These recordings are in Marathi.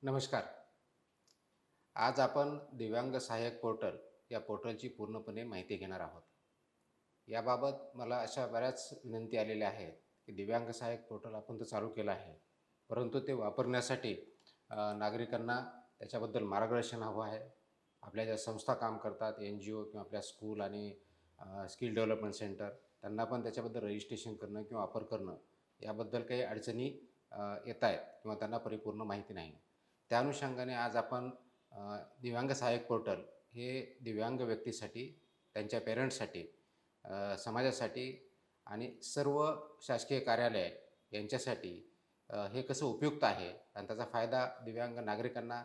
नमस्कार. आज आपण दिव्यांग सहाय्यक पोर्टल या पोर्टलची पूर्णपणे माहिती घेणार आहोत. याबाबत मला अशा बऱ्याच विनंती आलेल्या आहेत, की दिव्यांग सहाय्यक पोर्टल आपण तर चालू केलं आहे, परंतु ते वापरण्यासाठी नागरिकांना त्याच्याबद्दल मार्गदर्शन हवं आहे. आपल्या ज्या संस्था काम करतात, NGO किंवा आपल्या स्कूल आणि स्किल डेव्हलपमेंट सेंटर त्यांना पण त्याच्याबद्दल रजिस्ट्रेशन करणं किंवा वापर करणं याबद्दल काही अडचणी येत आहेत किंवा त्यांना परिपूर्ण माहिती नाही. त्या अनुषंगाने आज आपण दिव्यांग सहाय्यक पोर्टल हे दिव्यांग व्यक्तीसाठी, त्यांच्या पेरेंट्ससाठी, समाजासाठी आणि सर्व शासकीय कार्यालय यांच्यासाठी हे कसं उपयुक्त आहे आणि त्याचा फायदा दिव्यांग नागरिकांना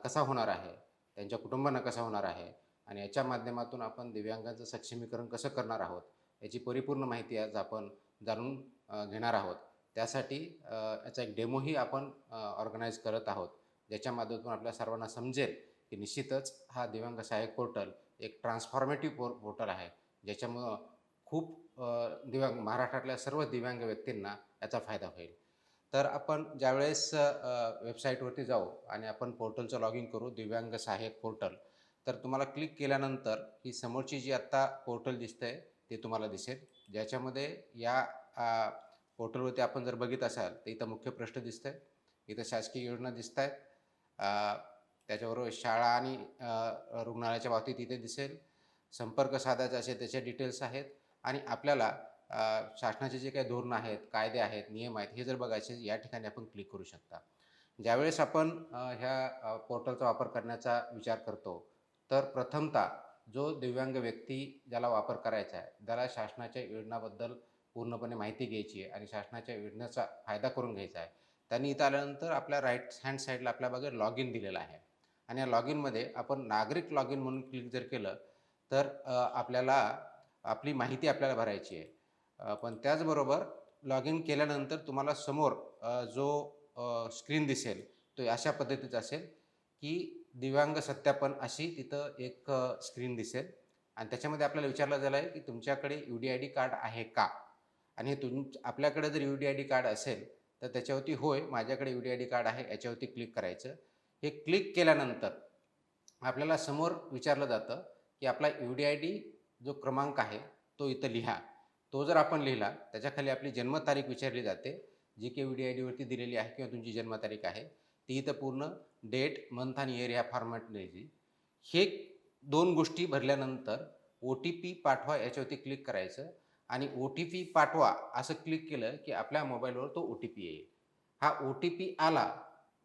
कसा होणार आहे, त्यांच्या कुटुंबांना कसा होणार आहे आणि याच्या माध्यमातून आपण दिव्यांगांचं सक्षमीकरण कसं करणार आहोत, याची परिपूर्ण माहिती आज आपण जाणून घेणार आहोत. त्यासाठी याचा एक डेमोही आपण ऑर्गनाईज करत आहोत, ज्याच्या माध्यमातून आपल्या सर्वांना समजेल की निश्चितच हा दिव्यांग सहाय्यक पोर्टल एक ट्रान्सफॉर्मेटिव्ह पोर्टल आहे, ज्याच्यामुळं खूप दिव्यांग महाराष्ट्रातल्या सर्व दिव्यांग व्यक्तींना याचा फायदा होईल. तर आपण ज्यावेळेस वेबसाईटवरती जाऊ आणि आपण पोर्टलचं लॉग इन करू, दिव्यांग सहाय्यक पोर्टल. तर तुम्हाला क्लिक केल्यानंतर ही समोरची जी आत्ता पोर्टल दिसतंय ते तुम्हाला दिसेल, ज्याच्यामध्ये या पोर्टलवरती आपण जर बघित असाल तर इथं मुख्य प्रश्न दिसतंय, इथं शासकीय योजना दिसत आहेत, त्याच्याबरोबर शाळा आणि रुग्णालयाच्या बाबतीत इथे दिसेल, संपर्क साधायचा असेल त्याचे डिटेल्स आहेत आणि आपल्याला शासनाचे जे काही धोरणं आहेत, कायदे आहेत, नियम आहेत, हे जर बघायचे या ठिकाणी आपण क्लिक करू शकता. ज्यावेळेस आपण ह्या पोर्टलचा वापर करण्याचा विचार करतो, तर प्रथमतः जो दिव्यांग व्यक्ती ज्याला वापर करायचा आहे, त्याला शासनाच्या योजनाबद्दल पूर्णपणे माहिती घ्यायची आहे आणि शासनाच्या योजनेचा फायदा करून घ्यायचा आहे. त्यांनी इथं आल्यानंतर आपल्या राईट हँड साईडला आपल्या बघा लॉग इन दिलेलं आहे आणि या लॉग इनमध्ये आपण नागरिक लॉग इन म्हणून क्लिक जर केलं, तर आपल्याला आपली माहिती आपल्याला भरायची आहे. पण त्याचबरोबर लॉग इन केल्यानंतर तुम्हाला समोर जो स्क्रीन दिसेल, तो अशा पद्धतीचा असेल, की दिव्यांग सत्यापन अशी तिथं एक स्क्रीन दिसेल आणि त्याच्यामध्ये आपल्याला विचारलं झालं आहे, की तुमच्याकडे UDID कार्ड आहे का? आणि आपल्याकडे जर UDID कार्ड असेल, तर त्याच्यावरती होय, माझ्याकडे UDID कार्ड आहे, याच्यावरती क्लिक करायचं. हे क्लिक केल्यानंतर आपल्याला समोर विचारलं जातं, की आपला UDID जो क्रमांक आहे, तो इथं लिहा. तो जर आपण लिहिला, त्याच्याखाली आपली जन्मतारीख विचारली जाते, जी की UDIDवरती दिलेली आहे किंवा तुमची जन्मतारीख आहे. ती इथं पूर्ण डेट, मंथ आणि इयर ह्या फॉर्मॅट द्यायची. हे 2 गोष्टी भरल्यानंतर OTP पाठवा याच्यावरती क्लिक करायचं आणि OTP पाठवा असं क्लिक केलं, की आपल्या मोबाईलवर तो OTP येईल. हा OTP आला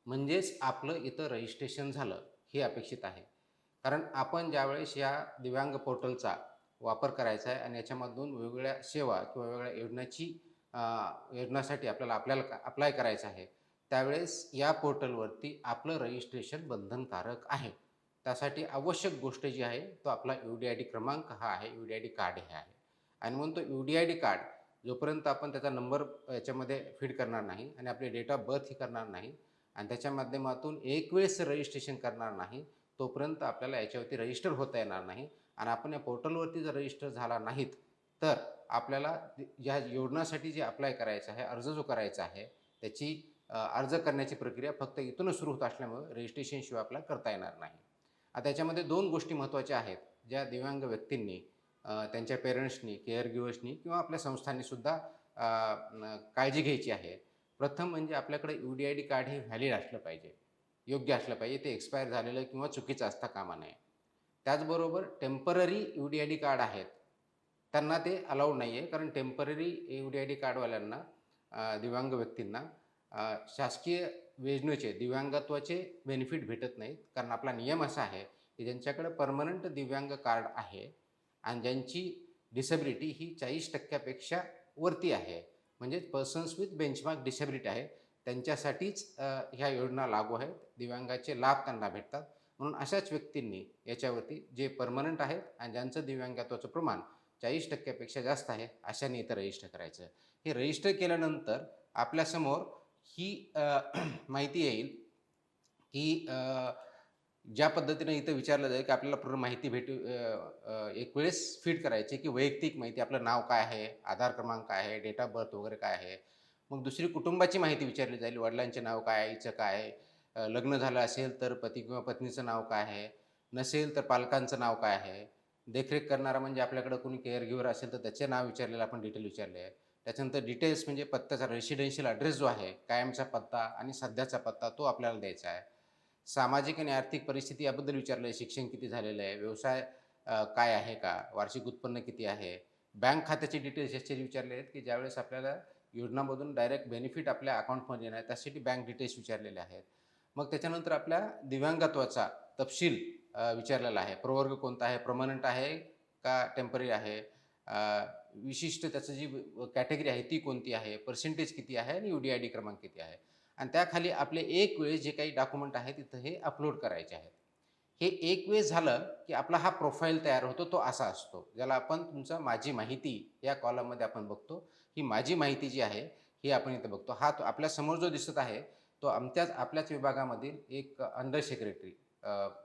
म्हणजेच आपलं इथं रजिस्ट्रेशन झालं, हे अपेक्षित आहे. कारण आपण ज्यावेळेस या दिव्यांग पोर्टलचा वापर करायचा आहे आणि याच्यामधून वेगवेगळ्या सेवा किंवा वेगवेगळ्या अ, योजनासाठी आपल्याला अप्लाय करायचं आहे, त्यावेळेस या पोर्टलवरती आपलं रजिस्ट्रेशन बंधनकारक आहे. त्यासाठी आवश्यक गोष्ट जी आहे, तो आपला UDID क्रमांक हा आहे, UDID कार्ड हे आहे. आणि म्हणून तो UDID कार्ड जोपर्यंत आपण त्याचा नंबर याच्यामध्ये फीड करणार नाही आणि आपली डेट ऑफ बर्थ ही करणार नाही आणि त्याच्या माध्यमातून एक वेळेस रजिस्ट्रेशन करणार नाही, तोपर्यंत आपल्याला याच्यावरती रजिस्टर होता येणार नाही आणि आपण या पोर्टलवरती जर रजिस्टर झाला नाहीत, तर आपल्याला या योजनासाठी जे अप्लाय करायचं आहे, अर्ज जो करायचा आहे, त्याची अर्ज करण्याची प्रक्रिया फक्त इथूनच सुरू होत असल्यामुळे रजिस्ट्रेशनशिवाय आपल्याला करता येणार नाही. आता याच्यामध्ये 2 गोष्टी महत्त्वाच्या आहेत, ज्या दिव्यांग व्यक्तींनी त्यांच्या पेरेंट्सनी, केअर गिव्हर्सनी किंवा आपल्या संस्थांनी सुद्धा काळजी घ्यायची आहे. प्रथम म्हणजे आपल्याकडे UDID कार्ड हे व्हॅलिड असलं पाहिजे, योग्य असलं पाहिजे. ते एक्सपायर झालेलं किंवा चुकीचं असता कामा नये. त्याचबरोबर टेम्पररी UDID कार्ड आहेत, त्यांना ते अलाउड नाही आहे. कारण टेम्पररी UDID कार्डवाल्यांना दिव्यांग व्यक्तींना शासकीय योजनेचे दिव्यांगत्वाचे बेनिफिट भेटत नाहीत. कारण आपला नियम असा आहे, की ज्यांच्याकडे पर्मनंट दिव्यांग कार्ड आहे आणि ज्यांची डिसेबिलिटी ही 40% पेक्षा वरती आहे, म्हणजे पर्सन्स विथ बेंचमार्क डिसेबिलिटी आहे, त्यांच्यासाठीच ह्या योजना लागू आहेत. दिव्यांगाचे लाभ त्यांना भेटतात. म्हणून अशाच व्यक्तींनी याच्यावरती जे पर्मनंट आहेत आणि ज्यांचं दिव्यांगत्वाचं प्रमाण 40% पेक्षा जास्त आहे, अशांनी इथं रजिस्टर करायचं. हे रजिस्टर केल्यानंतर आपल्यासमोर ही माहिती येईल, की ज्या पद्धतीनं इथं विचारलं जाईल, की आपल्याला पूर्ण माहिती एक वेळेस फीड करायची, की वैयक्तिक माहिती आपलं नाव काय आहे, आधार क्रमांक काय आहे, डेट ऑफ बर्थ वगैरे काय आहे. मग दुसरी कुटुंबाची माहिती विचारली जाईल, वडिलांचे नाव काय आहे, आईचं काय आहे, लग्न झालं असेल तर पती किंवा पत्नीचं नाव काय आहे, नसेल तर पालकांचं नाव काय आहे, देखरेख करणारा म्हणजे आपल्याकडं कोणी केअर गिव्हर असेल तर त्याचे नाव विचारलेलं आपण डिटेल विचारले आहे. त्याच्यानंतर डिटेल्स म्हणजे पत्त्याचा रेसिडेन्शियल ॲड्रेस जो आहे, कायमचा पत्ता आणि सध्याचा पत्ता तो आपल्याला द्यायचा आहे. सामाजिक आणि आर्थिक परिस्थिती याबद्दल विचारलं आहे. शिक्षण किती झालेलं आहे, व्यवसाय काय आहे का, वार्षिक उत्पन्न किती आहे, बँक खात्याचे डिटेल्स याचे विचारले आहेत, की ज्यावेळेस आपल्याला योजनामधून डायरेक्ट बेनिफिट आपल्या अकाउंटमध्ये येणार आहे त्यासाठी बँक डिटेल्स विचारलेले आहेत. मग त्याच्यानंतर आपल्या दिव्यांगत्वाचा तपशील विचारलेला आहे. प्रवर्ग कोणता आहे, पर्मनंट आहे का टेम्पररी आहे, विशिष्ट त्याचं जी कॅटेगरी आहे ती कोणती आहे, पर्सेंटेज किती आहे आणि UDID क्रमांक किती आहे. आणि त्याखाली आपले एक वेळेस जे काही डॉक्युमेंट आहे तिथं हे अपलोड करायचे आहेत. हे एक वेळेस झालं की आपला हा प्रोफाईल तयार होतो, तो असा असतो. ज्याला आपण तुमचं माझी माहिती या कॉलममध्ये आपण बघतो. ही माझी माहिती जी आहे, ही आपण इथे बघतो. हा तो आपल्यासमोर जो दिसत आहे, तो आपल्याच विभागामधील एक अंडर सेक्रेटरी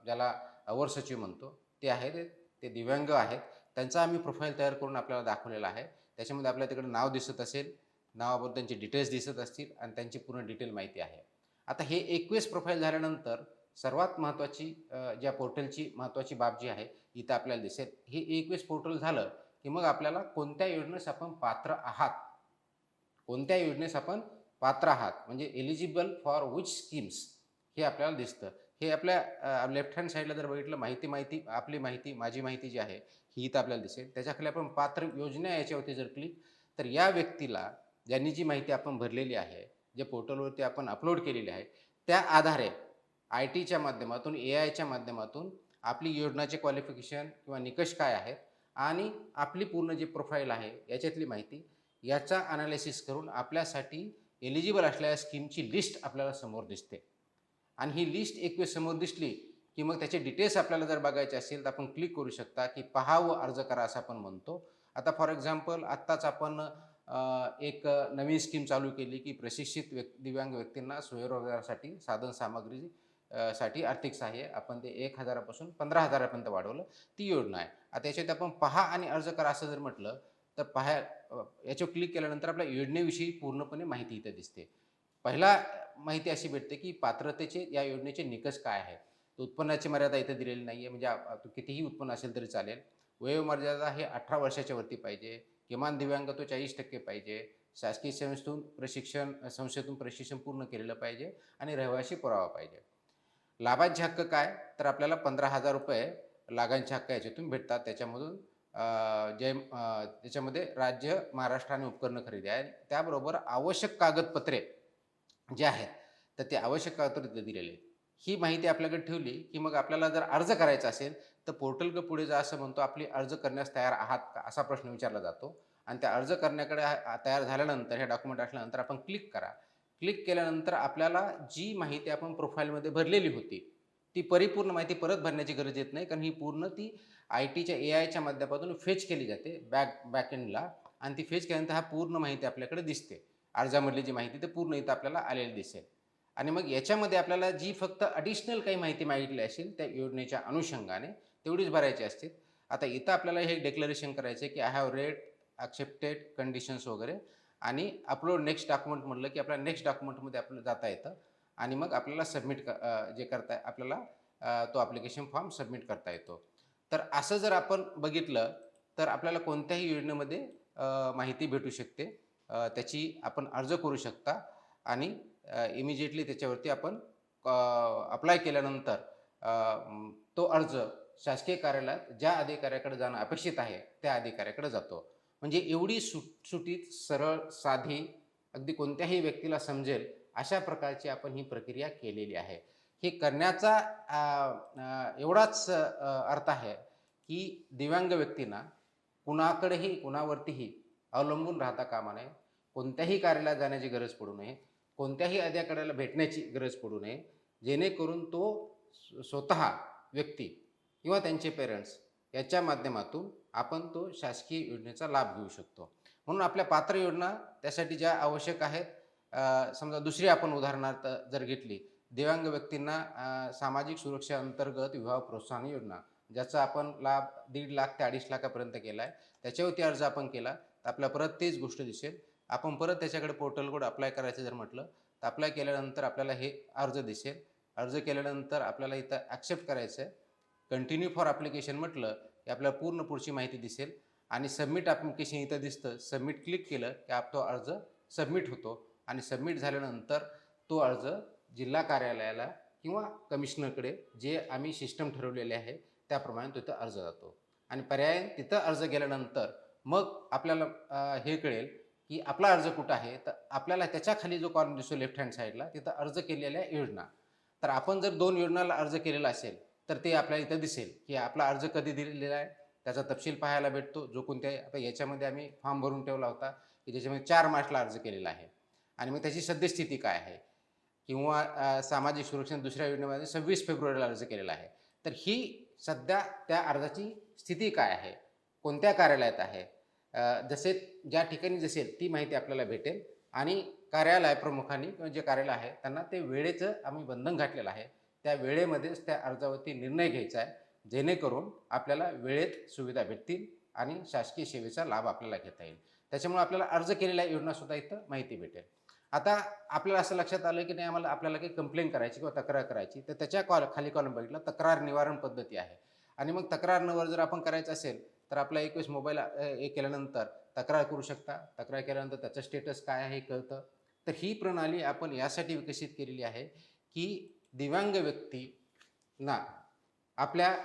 ज्याला अवर सचिव म्हणतो, ते आहेत. ते दिव्यांग आहेत. त्यांचा आम्ही प्रोफाईल तयार करून आपल्याला दाखवलेला आहे. त्याच्यामध्ये आपल्याला तिकडे नाव दिसत असेल, नावाबद्दल त्यांचे डिटेल्स दिसत असतील आणि त्यांची पूर्ण डिटेल माहिती आहे. आता हे 21 प्रोफाईल झाल्यानंतर सर्वात महत्त्वाची ज्या पोर्टलची महत्त्वाची बाब जी आहे, इथं आपल्याला दिसेल. हे 21 पोर्टल झालं, की मग आपल्याला कोणत्या योजनेस आपण पात्र आहात, कोणत्या योजनेस आपण पात्र आहात, म्हणजे एलिजिबल फॉर विच स्कीम्स हे आपल्याला दिसतं. हे आपल्या लेफ्ट हँड साईडला जर बघितलं आपली माहिती, माझी माहिती जी आहे, ही इथं आपल्याला दिसेल. त्याच्याखाली आपण पात्र योजना याच्यावरती जर क्लिक, तर या व्यक्तीला ज्यांनी जी माहिती आपण भरलेली आहे, जे पोर्टलवरती आपण अपलोड केलेली आहे, त्या आधारे IT च्या माध्यमातून, AIच्या माध्यमातून आपली योजनाचे क्वालिफिकेशन किंवा निकष काय आहेत आणि आपली पूर्ण जी प्रोफाईल आहे याच्यातली माहिती याचा ॲनालिसिस करून आपल्यासाठी एलिजिबल असलेल्या स्कीमची लिस्ट आपल्याला समोर दिसते. आणि ही लिस्ट एक वेळ समोर दिसली, की मग त्याचे डिटेल्स आपल्याला जर बघायचे असेल, तर आपण क्लिक करू शकता, की पहा व अर्ज करा असं आपण म्हणतो. आता फॉर एक्झाम्पल आत्ताच आपण एक नवीन स्कीम चालू केली, की प्रशिक्षित दिव्यांग व्यक्तींना स्वयंरोजगारासाठी साधन सामग्री साठी आर्थिक सहाय्य आपण ते 1,000 पासून 15,000 पर्यंत वाढवलं. ती योजना आहे. आता याच्यात आपण पहा आणि अर्ज करा असं जर म्हटलं, तर याच्यावर क्लिक केल्यानंतर आपल्या योजनेविषयी पूर्णपणे माहिती इथे दिसते. पहिला माहिती अशी भेटते, की पात्रतेचे या योजनेचे निकष काय आहेत. तर उत्पन्नाची मर्यादा इथे दिलेली नाहीये, म्हणजे कितीही उत्पन्न असेल तरी चालेल. वयोमर्यादा हे 18 वर्षाच्या वरती पाहिजे. किमान दिव्यांगत्व 40% पाहिजे. शासकीय संस्थेतून प्रशिक्षण पूर्ण केलेलं पाहिजे आणि रहिवासी पुरावा पाहिजे. लाभांचे हक्क काय? तर आपल्याला ₹15,000 लाभांचे हक्क याच्यातून भेटतात. त्याच्यामध्ये राज्य, महाराष्ट्र आणि उपकरण खरेदी आहे. त्याबरोबर आवश्यक कागदपत्रे जे आहेत, तर ते आवश्यक कागदपत्रे दिलेले आहेत. ही माहिती आपल्याकडे ठेवली, की मग आपल्याला जर अर्ज करायचा असेल, तर पोर्टल पुढे जा असं म्हणतो, आपली अर्ज करण्यास तयार आहात का? असा प्रश्न विचारला जातो आणि त्या अर्ज करण्याकडे तयार झाल्यानंतर हे डॉक्युमेंट असल्यानंतर आपण क्लिक करा. क्लिक केल्यानंतर आपल्याला जी माहिती आपण प्रोफाईलमध्ये भरलेली होती, ती परिपूर्ण माहिती परत भरण्याची गरज येत नाही. कारण ही पूर्ण ती IT च्या AIच्या माध्यमातून फेच केली जाते बॅकएंडला आणि ती फेच केल्यानंतर हा पूर्ण माहिती आपल्याकडे दिसते. अर्जामधली जी माहिती ते पूर्ण इथं आपल्याला आलेली दिसेल. आणि मग याच्यामध्ये आपल्याला जी फक्त ॲडिशनल काही माहिती मागितली असेल त्या योजनेच्या अनुषंगाने तेवढीच भरायची असते. आता इथं आपल्याला हे डिक्लेरेशन करायचं आहे, की I have red, accepted conditions वगैरे आणि अपलोड नेक्स्ट डॉक्युमेंट म्हटलं, की आपल्याला नेक्स्ट डॉक्युमेंटमध्ये आपल्याला जाता येतं आणि मग आपल्याला जे करता आपल्याला तो ॲप्लिकेशन फॉर्म सबमिट करता येतो. तर असं जर आपण बघितलं, तर आपल्याला कोणत्याही योजनेमध्ये माहिती भेटू शकते. त्याची आपण अर्ज करू शकता आणि इमिजिएटली त्याच्यावरती आपण अप्लाय केल्यानंतर तो अर्ज शासकीय कार्यालयात ज्या अधिकाऱ्याकडे जाणं अपेक्षित आहे, त्या अधिकाऱ्याकडे जातो. म्हणजे एवढी सुटसुटीत, सरळ, साधी, अगदी कोणत्याही व्यक्तीला समजेल अशा प्रकारची आपण ही प्रक्रिया केलेली आहे. हे करण्याचा एवढाच अर्थ आहे, की दिव्यांग व्यक्तींना कुणाकडेही, कुणावरतीही अवलंबून राहता कामा नये. कोणत्याही कार्यालयात जाण्याची गरज पडू नये. कोणत्याही अधिकाऱ्याला भेटण्याची गरज पडू नये. जेणेकरून तो स्वतः व्यक्ती किंवा त्यांचे पेरेंट्स याच्या माध्यमातून आपण तो शासकीय योजनेचा लाभ घेऊ शकतो. म्हणून आपल्या पात्र योजना त्यासाठी ज्या आवश्यक आहेत, समजा दुसरी आपण उदाहरणार्थ जर घेतली, दिव्यांग व्यक्तींना सामाजिक सुरक्षा अंतर्गत विवाह प्रोत्साहन योजना, ज्याचा आपण लाभ 1.5 लाख ते 2.5 लाखापर्यंत केला आहे. त्याच्यावरती अर्ज आपण केला, तर आपल्याला परत तेच गोष्ट दिसेल. आपण परत त्याच्याकडे पोर्टलकडे अप्लाय करायचं जर म्हटलं, तर अप्लाय केल्यानंतर आपल्याला हे अर्ज दिसेल. अर्ज केल्यानंतर आपल्याला इथं ॲक्सेप्ट करायचं आहे. कंटिन्यू फॉर ॲप्लिकेशन म्हटलं की आपल्याला पूर्ण पुढची माहिती दिसेल आणि सबमिट ॲप्लिकेशन इथं दिसतं. सबमिट क्लिक केलं की तो अर्ज सबमिट होतो आणि सबमिट झाल्यानंतर तो अर्ज जिल्हा कार्यालयाला किंवा कमिशनरकडे जे आम्ही सिस्टम ठरवलेले आहे त्याप्रमाणे तिथं अर्ज जातो आणि पर्याय तिथं अर्ज केल्यानंतर मग आपल्याला हे कळेल की आपला अर्ज कुठं आहे. तर आपल्याला त्याच्या खाली जो कॉलम दिसतो लेफ्ट हँड साईडला तिथं अर्ज केलेल्या योजना. तर आपण जर 2 योजनाला अर्ज केलेला असेल तर ते आपल्याला इथं दिसेल की आपला अर्ज कधी दिलेला आहे त्याचा तपशील पाहायला भेटतो. जो कोणत्या आता याच्यामध्ये आम्ही फॉर्म भरून ठेवला होता की ज्याच्यामध्ये 4 मार्चला अर्ज केलेला आहे आणि मग त्याची सद्यस्थिती काय आहे किंवा सामाजिक सुरक्षण दुसऱ्या योजनेमध्ये 26 फेब्रुवारीला अर्ज केलेला आहे. तर ही सध्या त्या अर्जाची स्थिती काय आहे, कोणत्या कार्यालयात आहे, जसे ज्या ठिकाणी दिसेल ती माहिती आपल्याला भेटेल आणि कार्यालय प्रमुखांनी किंवा जे कार्यालय आहे त्यांना ते वेळेचं आम्ही बंधन घातलेलं आहे. त्या वेळेमध्येच त्या अर्जावरती निर्णय घ्यायचा आहे, जेणेकरून आपल्याला वेळेत सुविधा भेटतील आणि शासकीय सेवेचा लाभ आपल्याला घेता येईल. त्याच्यामुळे आपल्याला अर्ज केलेल्या योजनासुद्धा इथं माहिती भेटेल. आता आपल्याला असं लक्षात आलं की नाही आपल्याला काही कंप्लेंट करायची किंवा तक्रार करायची, तर त्याच्या खाली कॉलम बघितला तक्रार निवारण पद्धती आहे आणि मग तक्रार निवारण जर आपण करायचं असेल तर आपला एक वेळेस मोबाईल हे केल्यानंतर तक्रार करू शकता. तक्रार केल्यानंतर त्याचं स्टेटस काय आहे हे कळतं. तर ही प्रणाली आपण यासाठी विकसित केलेली आहे की दिव्यांग व्यक्तींना आपल्या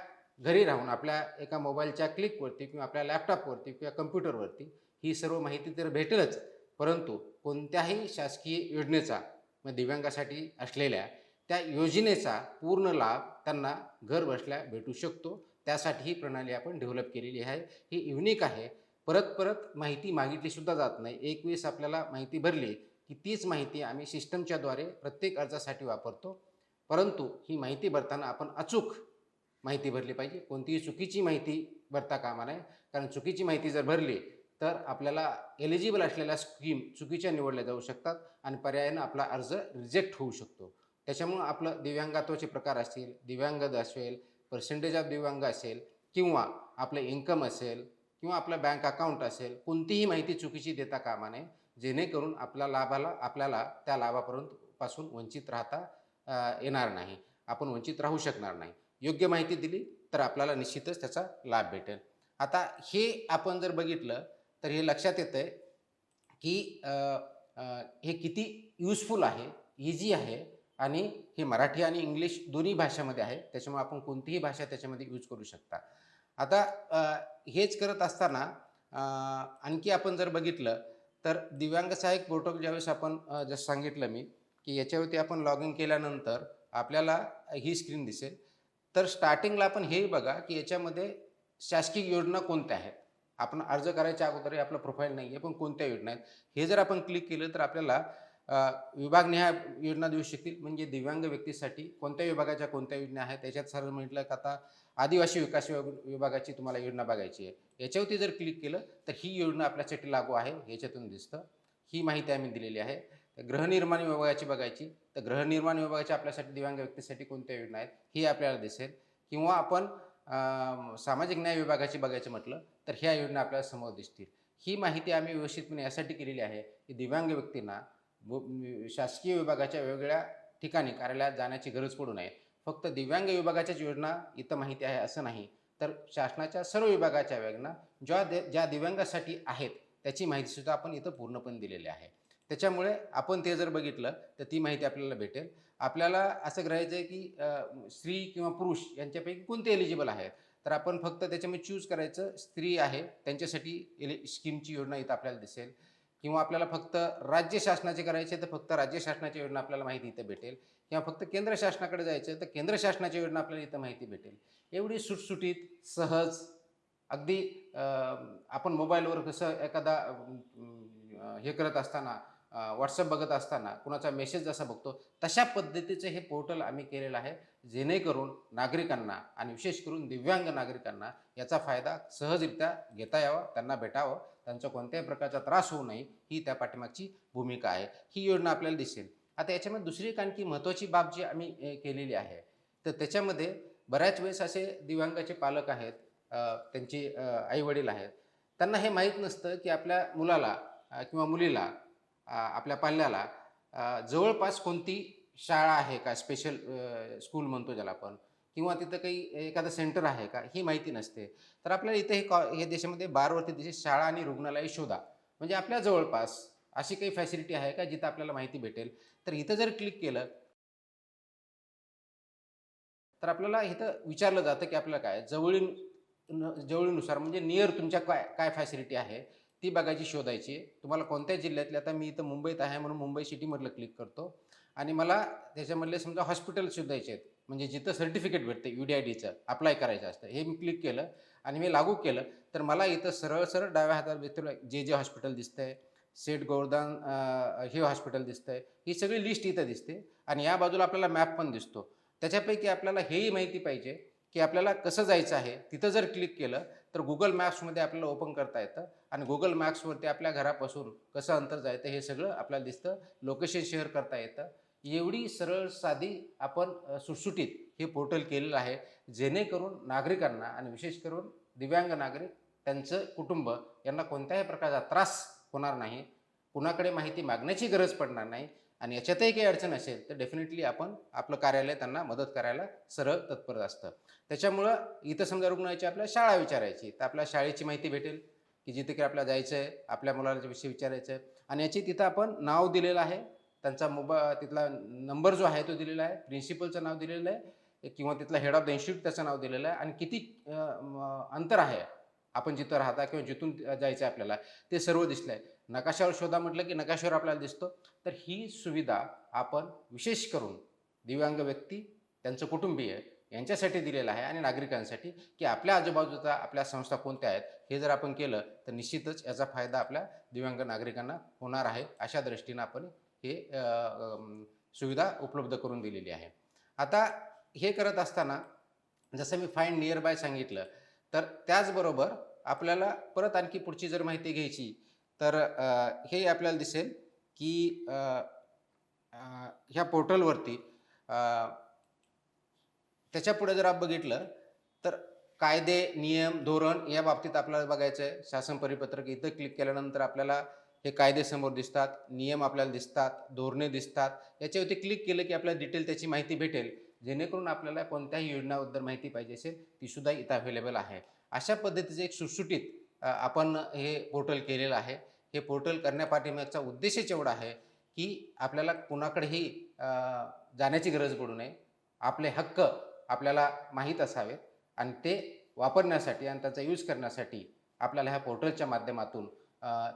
घरी राहून आपल्या एका मोबाईलच्या क्लिकवरती किंवा आपल्या लॅपटॉपवरती किंवा कम्प्युटरवरती ही सर्व माहिती तर भेटेलच, परंतु कोणत्याही शासकीय योजनेचा मग दिव्यांगासाठी असलेल्या त्या योजनेचा पूर्ण लाभ त्यांना घर बसल्या भेटू शकतो. त्यासाठी ही प्रणाली आपण डेव्हलप केलेली आहे. ही युनिक आहे. परत परत माहिती मागितली सुद्धा जात नाही. एक वेळेस आपल्याला माहिती भरली की तीच माहिती आम्ही सिस्टमच्याद्वारे प्रत्येक अर्जासाठी वापरतो. परंतु ही माहिती भरताना आपण अचूक माहिती भरली पाहिजे. कोणतीही चुकीची माहिती भरता कामा नये. कारण चुकीची माहिती जर भरली तर आपल्याला एलिजिबल असलेल्या स्कीम चुकीच्या निवडल्या जाऊ शकतात आणि पर्यायानं आपला अर्ज रिजेक्ट होऊ शकतो. त्याच्यामुळं आपलं दिव्यांगत्वाचे प्रकार असतील, दिव्यांग असेल, पर्सेंटेज ऑफ दिव्यांग असेल किंवा आपलं इन्कम असेल किंवा आपलं बँक अकाउंट असेल, कोणतीही माहिती चुकीची देता कामा नये. जेणेकरून आपल्याला त्या लाभापर्यंत पासून वंचित राहता येणार नाही. आपण वंचित राहू शकणार नाही. योग्य माहिती दिली तर आपल्याला निश्चितच त्याचा लाभ भेटेल. आता हे आपण जर बघितलं तर हे लक्षात येतंय की हे किती युजफुल आहे, ईझी आहे आणि हे मराठी आणि इंग्लिश दोन्ही भाषामध्ये आहे. त्याच्यामुळे आपण कोणतीही भाषा त्याच्यामध्ये यूज करू शकता. आता हेच करत असताना आणखी आपण जर बघितलं तर दिव्यांग सहाय्यक पोर्टल ज्यावेळेस आपण जसं सांगितलं मी की याच्यावरती आपण लॉग इन केल्यानंतर आपल्याला ही स्क्रीन दिसेल. तर स्टार्टिंगला आपण हे बघा की याच्यामध्ये शासकीय योजना कोणत्या आहेत. आपण अर्ज करायच्या अगोदरही आपलं प्रोफाईल नाही आहे, पण कोणत्या योजना आहेत हे जर आपण क्लिक केलं तर आपल्याला विभागनिहाय योजना देऊ शकतील. म्हणजे दिव्यांग व्यक्तीसाठी कोणत्या विभागाच्या कोणत्या योजना आहेत. त्याच्यात सर म्हटलं की आता आदिवासी विकास विभागाची तुम्हाला योजना बघायची आहे. याच्यावरती जर क्लिक केलं तर ही योजना आपल्यासाठी लागू आहे याच्यातून दिसतं. ही माहिती आम्ही दिलेली आहे. गृहनिर्माण विभागाची बघायची तर गृहनिर्माण विभागाच्या आपल्यासाठी दिव्यांग व्यक्तीसाठी कोणत्या योजना आहेत ही आपल्याला दिसेल. किंवा आपण सामाजिक न्याय विभागाची बघायचं म्हटलं तर ह्या योजना आपल्याला समोर दिसतील. ही माहिती आम्ही व्यवस्थितपणे यासाठी केलेली आहे की दिव्यांग व्यक्तींना शासकीय विभागाच्या वेगवेगळ्या ठिकाणी कार्यालयात जाण्याची गरज पडू नये. फक्त दिव्यांग विभागाच्याच योजना इथं माहिती आहे असं नाही, तर शासनाच्या सर्व विभागाच्या योजना ज्या दिव्यांगासाठी आहेत त्याची माहितीसुद्धा आपण इथं पूर्णपणे दिलेली आहे. त्याच्यामुळे आपण ते जर बघितलं तर ती माहिती आपल्याला भेटेल. आपल्याला असं करायचं आहे की स्त्री किंवा पुरुष यांच्यापैकी कोणते एलिजिबल आहेत. तर आपण फक्त त्याच्यामध्ये चूज करायचं. स्त्री आहे त्यांच्यासाठी स्कीमची योजना इथं आपल्याला दिसेल. किंवा आपल्याला फक्त राज्य शासनाचे करायचे तर फक्त राज्य शासनाची योजना आपल्याला माहिती इथं भेटेल. किंवा फक्त केंद्र शासनाकडे जायचं तर केंद्र शासनाची योजना आपल्याला इथं माहिती भेटेल. एवढी सुटसुटीत, सहज, अगदी आपण मोबाईलवर कसं एखादा हे करत असताना WhatsApp बघत असताना कुणाचा मेसेज जसा बघतो तशा पद्धतीचं हे पोर्टल आम्ही केलेलं आहे. जेणेकरून नागरिकांना आणि विशेष करून दिव्यांग नागरिकांना याचा फायदा सहजरित्या घेता यावा, त्यांना भेटावं, त्यांचा कोणत्याही प्रकारचा त्रास होऊ नये ही त्या पाठीमागची भूमिका आहे. ही योजना आपल्याला दिसेल. आता याच्यामध्ये दुसरी एक आणखी महत्त्वाची बाब जी आम्ही केलेली आहे तर त्याच्यामध्ये बऱ्याच वेळेस असे दिव्यांगाचे पालक आहेत, त्यांची आई-वडील आहेत. त्यांना हे माहीत नसतं की आपल्या मुलाला किंवा मुलीला आपल्या पाल्याला जवळपास कोणती शाळा आहे का, स्पेशल स्कूल म्हणतो ज्याला आपण, किंवा तिथं काही एखादं सेंटर आहे का, ही माहिती नसते. तर आपल्याला इथे हे देशामध्ये 12 देशात शाळा आणि रुग्णालय शोधा. म्हणजे आपल्या जवळपास अशी काही फॅसिलिटी आहे का जिथं आपल्याला माहिती भेटेल. तर इथं जर क्लिक केलं तर आपल्याला इथं विचारलं जातं, की आपल्याला काय जवळीनुसार म्हणजे नियर तुमच्या काय काय फॅसिलिटी आहे, ती बघायची, शोधायची. तुम्हाला कोणत्या जिल्ह्यातली, आता मी इथं मुंबईत आहे म्हणून मुंबई सिटीमधलं क्लिक करतो आणि मला त्याच्यामधले समजा हॉस्पिटल शोधायचे आहेत. म्हणजे जिथं सर्टिफिकेट भेटते UDIDचं अप्लाय करायचं असतं. हे मी क्लिक केलं आणि मी लागू केलं, तर मला इथं सरळ-सरळ डाव्या हाताला दिसतं जे हॉस्पिटल दिसतंय, सेठ गोवर्धन हे हॉस्पिटल दिसतंय. ही सगळी लिस्ट इथं दिसते आणि या बाजूला आपल्याला मॅप पण दिसतो. त्याच्यापैकी आपल्याला हेही माहिती पाहिजे, की आपल्याला कसं जायचं आहे. तिथं जर क्लिक केलं, तर Google मॅप्समध्ये आपल्याला ओपन करता येतं आणि Google मॅप्सवरती आपल्या घरापासून कसं अंतर जायचं हे सगळं आपल्याला दिसतं. लोकेशन शेअर करता येतं. एवढी सरळ साधी आपण सुटसुटीत हे पोर्टल केलेलं आहे, जेणेकरून नागरिकांना आणि विशेष करून दिव्यांग नागरिक, त्यांचं कुटुंब यांना कोणत्याही प्रकारचा त्रास होणार नाही. कुणाकडे माहिती मागण्याची गरज पडणार नाही आणि याच्यातही काही अडचण असेल, तर डेफिनेटली आपण आपलं कार्यालय त्यांना मदत करायला सरळ तत्पर असतं. त्याच्यामुळं इथं समजा रुग्णाची आपल्याला शाळा विचारायची, तर आपल्या शाळेची माहिती भेटेल, की जिथे काही आपल्याला जायचं आहे, आपल्या मुलाच्या विषयी विचारायचं आहे आणि याची तिथं आपण नाव दिलेलं आहे. त्यांचा तिथला नंबर जो आहे तो दिलेला आहे, प्रिन्सिपलचं नाव दिलेलं आहे किंवा तिथला हेड ऑफ द इन्स्टिट्यूट त्याचं नाव दिलेलं आहे आणि किती अंतर आहे आपण जिथं राहता किंवा जिथून जायचं आहे आपल्याला, ते सर्व दिसलं आहे. नकाशावर शोधा म्हटलं, की नकाशावर आपल्याला दिसतो. तर ही सुविधा आपण विशेष करून दिव्यांग व्यक्ती, त्यांचं कुटुंबीय यांच्यासाठी दिलेलं आहे आणि नागरिकांसाठी, की आपल्या आजूबाजूचा आपल्या संस्था कोणत्या आहेत, हे जर आपण केलं, तर निश्चितच याचा फायदा आपल्या दिव्यांग नागरिकांना होणार आहे. अशा दृष्टीनं आपण हे सुविधा उपलब्ध करून दिलेली आहे. आता हे करत असताना जसं मी फाइंड नियर बाय सांगितलं, तर त्याचबरोबर आपल्याला परत आणखी पुढची जर माहिती घ्यायची, तर हे आपल्याला दिसेल, की अ, ह्या पोर्टलवरती त्याच्यापुढे जर आपण बघितलं, तर कायदे, नियम, धोरण या बाबतीत आपल्याला बघायचं आहे. शासन परिपत्रक इथं क्लिक केल्यानंतर आपल्याला हे कायदे समोर दिसतात, नियम आपल्याला दिसतात, धोरणे दिसतात. याच्यावरती क्लिक केलं की आपल्याला डिटेल त्याची माहिती भेटेल. जेणेकरून आपल्याला कोणत्याही योजनाबद्दल माहिती पाहिजे असेल, ती सुद्धा इथं अवेलेबल आहे. अशा पद्धतीचं एक सुटसुटीत आपण हे पोर्टल केलेलं आहे. हे पोर्टल करण्यापाठीमागचा उद्देशच एवढा आहे, की आपल्याला कुणाकडेही जाण्याची गरज पडू नये. आपले हक्क आपल्याला माहीत असावेत आणि ते वापरण्यासाठी आणि त्याचा यूज करण्यासाठी आपल्याला ह्या पोर्टलच्या माध्यमातून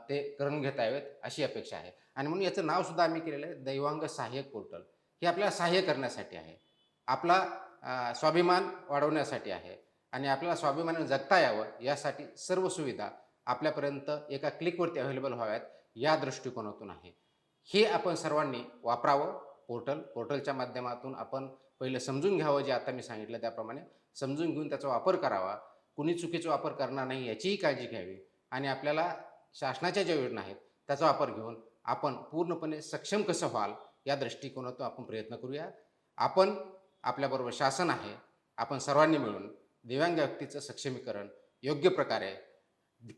ते करून घेता यावेत अशी अपेक्षा आहे. आणि म्हणून याचं नावसुद्धा आम्ही केलेलं आहे दैवांग सहाय्यक पोर्टल. हे आपल्याला सहाय्य करण्यासाठी आहे. आपला स्वाभिमान वाढवण्यासाठी आहे आणि आपल्याला स्वाभिमानाने जगता यावं यासाठी सर्व सुविधा आपल्यापर्यंत एका क्लिकवरती अवेलेबल व्हाव्यात, या दृष्टिकोनातून आहे. हे आपण सर्वांनी वापरावं पोर्टलच्या माध्यमातून आपण पहिलं समजून घ्यावं, जे आता मी सांगितलं त्याप्रमाणे समजून घेऊन त्याचा वापर करावा. कुणी चुकीचा वापर करणार नाही याचीही काळजी घ्यावी आणि आपल्याला शासनाच्या ज्या योजना आहेत त्याचा वापर घेऊन आपण पूर्णपणे सक्षम कसं व्हाल या दृष्टिकोनातून आपण प्रयत्न करूया. आपण आपल्याबरोबर शासन आहे. आपण सर्वांनी मिळून दिव्यांग व्यक्तीचं सक्षमीकरण योग्य प्रकारे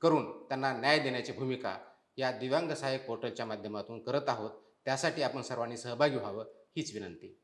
करून त्यांना न्याय देण्याची भूमिका या दिव्यांग सहाय्यक पोर्टलच्या माध्यमातून करत आहोत. त्यासाठी आपण सर्वांनी सहभागी व्हावं हीच विनंती.